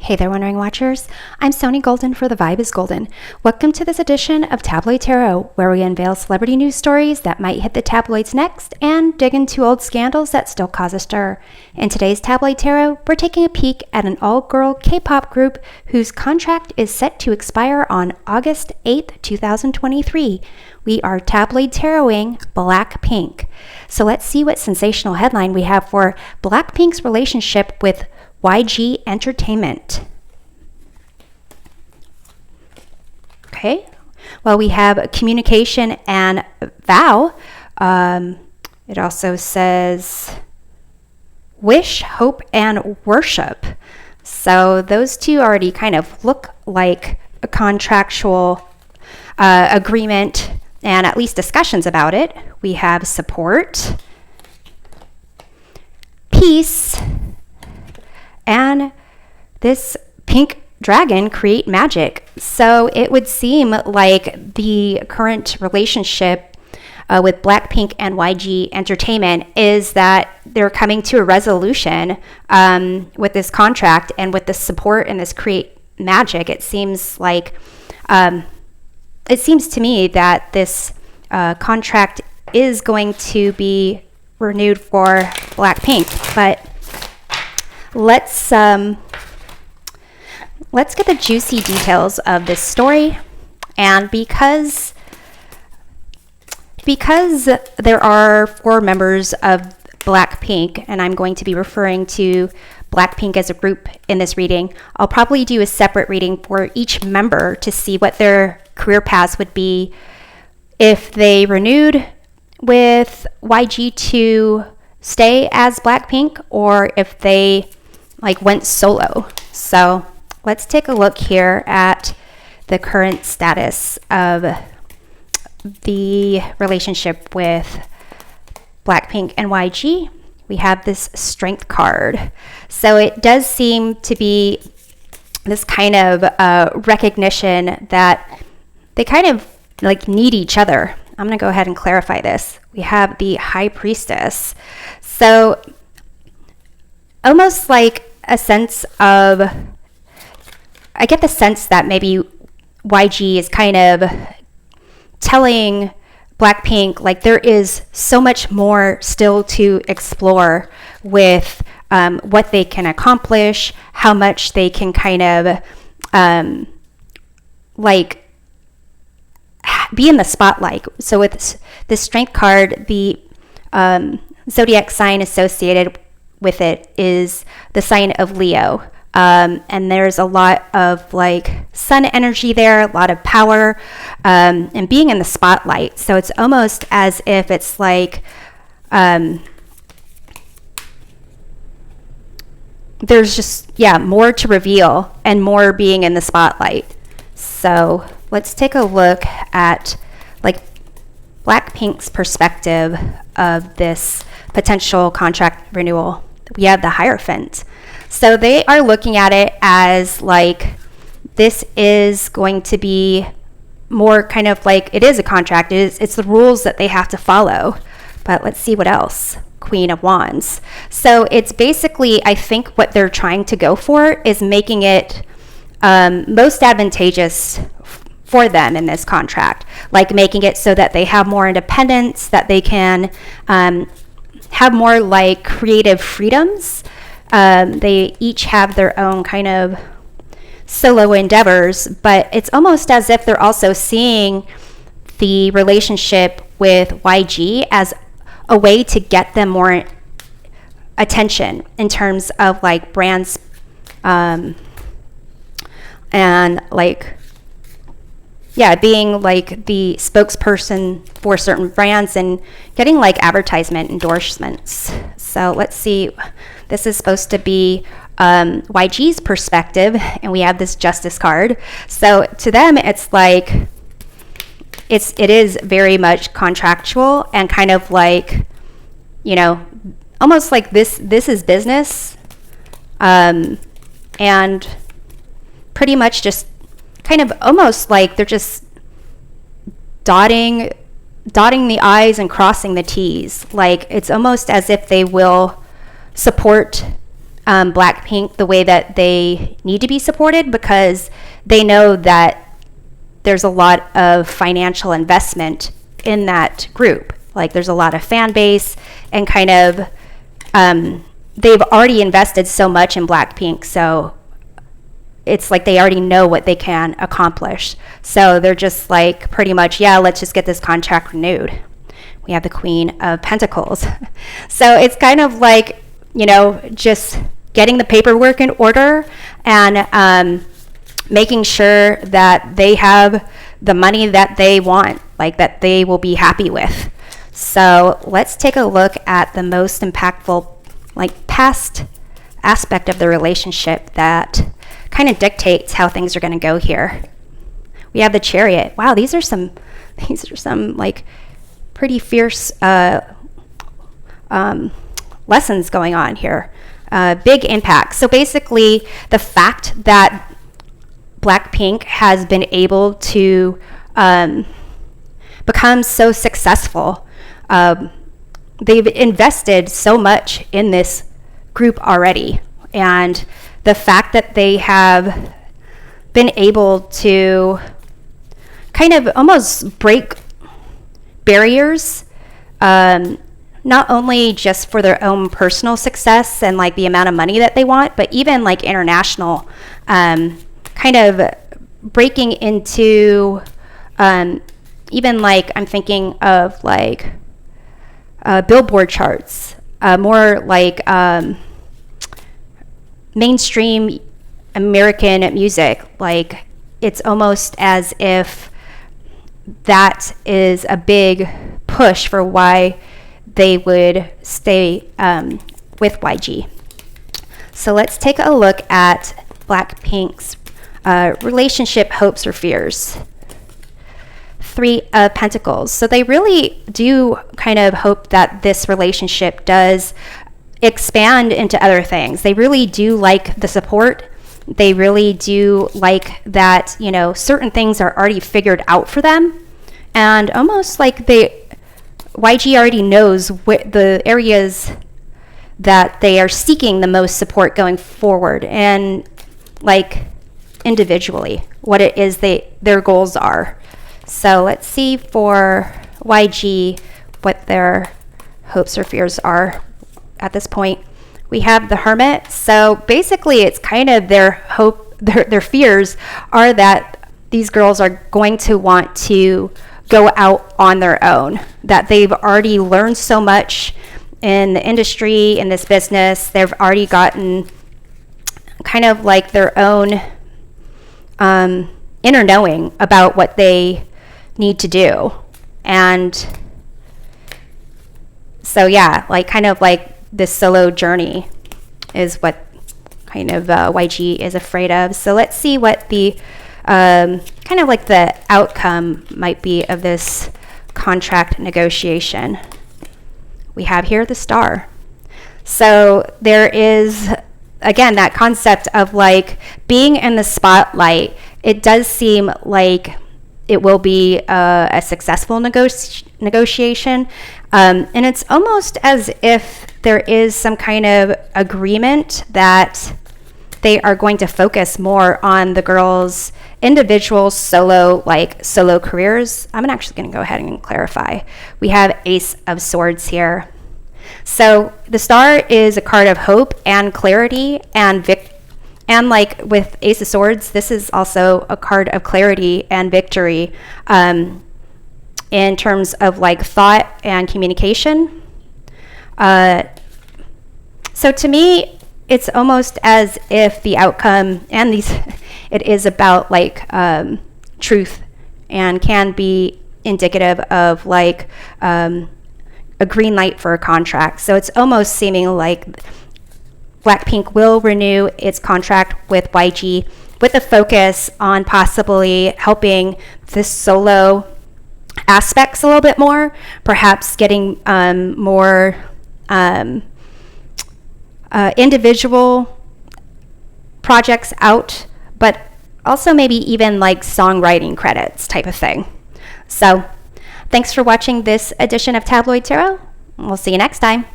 Hey there, Wondering Watchers. I'm Sony Golden for The Vibe is Golden. Welcome to this edition of Tabloid Tarot, where we unveil celebrity news stories that might hit the tabloids next and dig into old scandals that still cause a stir. In today's Tabloid Tarot, we're taking a peek at an all-girl K-pop group whose contract is set to expire on August 8th, 2023. We are tabloid taroting BLACKPINK. So let's see what sensational headline we have for BLACKPINK's relationship with YG Entertainment. Okay, well, we have communication and vow. It also says wish, hope, and worship. So those two already kind of look like a contractual agreement and at least discussions about it. We have support, peace, and this pink dragon create magic. So it would seem like the current relationship with BLACKPINK and YG Entertainment is that they're coming to a resolution with this contract and with this support and this create magic. It seems like it seems to me that this contract is going to be renewed for BLACKPINK, but let's get the juicy details of this story. And because there are 4 members of BLACKPINK, and I'm going to be referring to BLACKPINK as a group in this reading, I'll probably do a separate reading for each member to see what their career paths would be if they renewed with YG to stay as BLACKPINK or if they went solo. So let's take a look here at the current status of the relationship with BLACKPINK and YG. We have this strength card. So it does seem to be this kind of recognition that they kind of need each other. I'm going to go ahead and clarify this. We have the High Priestess. So almost like a sense of, I get the sense that maybe YG is kind of telling BLACKPINK there is so much more still to explore with what they can accomplish, how much they can kind of be in the spotlight. So with the strength card, the zodiac sign associated with it is the sign of Leo. And there's a lot of sun energy there, a lot of power, and being in the spotlight. So it's almost as if it's there's just, more to reveal and more being in the spotlight. So let's take a look at BLACKPINK's perspective of this potential contract renewal. We have the Hierophant. So they are looking at it as this is going to be more kind of it is a contract. It's the rules that they have to follow. But let's see what else. Queen of Wands. So it's basically, I think what they're trying to go for is making it most advantageous for them in this contract, making it so that they have more independence, that they can have more creative freedoms. They each have their own kind of solo endeavors, but it's almost as if they're also seeing the relationship with YG as a way to get them more attention in terms of brands and being the spokesperson for certain brands and getting advertisement endorsements. So let's see. This is supposed to be YG's perspective, and we have this Justice card. So to them, it's it is very much contractual and kind of almost this is business, and pretty much just kind of almost they're just dotting the I's and crossing the T's. It's almost as if they will support BLACKPINK the way that they need to be supported, because they know that there's a lot of financial investment in that group. Like there's a lot of fan base, and kind of they've already invested so much in BLACKPINK, so it's like they already know what they can accomplish. So they're just like pretty much, yeah, let's just get this contract renewed. We have the Queen of Pentacles. So it's kind of like, you know, just getting the paperwork in order and making sure that they have the money that they want, like that they will be happy with. So let's take a look at the most impactful, like past aspect of the relationship that kind of dictates how things are going to go here. We have the Chariot. Wow, these are some like pretty fierce lessons going on here. Big impact. So basically, the fact that BLACKPINK has been able to become so successful, they've invested so much in this group already, and the fact that they have been able to kind of almost break barriers, not only just for their own personal success and like the amount of money that they want, but even like international, kind of breaking into even like, I'm thinking of like Billboard charts, more like mainstream American music. Like it's almost as if that is a big push for why they would stay with YG. So let's take a look at BLACKPINK's relationship hopes or fears. Three of Pentacles. So they really do kind of hope that this relationship does expand into other things. They really do like the support. They really do like that, you know, certain things are already figured out for them, and almost like YG already knows what the areas that they are seeking the most support going forward, and like individually what it is their goals are. So let's see for YG what their hopes or fears are at this point. We have the Hermit. So basically it's kind of their hope, their fears are that these girls are going to want to go out on their own, that they've already learned so much in the industry, in this business. They've already gotten kind of like their own inner knowing about what they need to do. And so yeah, like kind of like this solo journey is what kind of YG is afraid of. So let's see what the kind of like the outcome might be of this contract negotiation. We have here the Star. So there is, again, that concept of like being in the spotlight. It does seem like it will be a successful negotiation. And it's almost as if there is some kind of agreement that they are going to focus more on the girls' individual solo careers. I'm actually going to go ahead and clarify. We have Ace of Swords here. So the Star is a card of hope and clarity and like with Ace of Swords, this is also a card of clarity and victory in terms of like thought and communication. So to me, it's almost as if the outcome and it is about like truth, and can be indicative of like a green light for a contract. So it's almost seeming like BLACKPINK will renew its contract with YG with a focus on possibly helping this solo aspects a little bit more, perhaps getting more individual projects out, but also maybe even like songwriting credits type of thing. So thanks for watching this edition of Tabloid Tarot. We'll see you next time.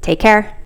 Take care.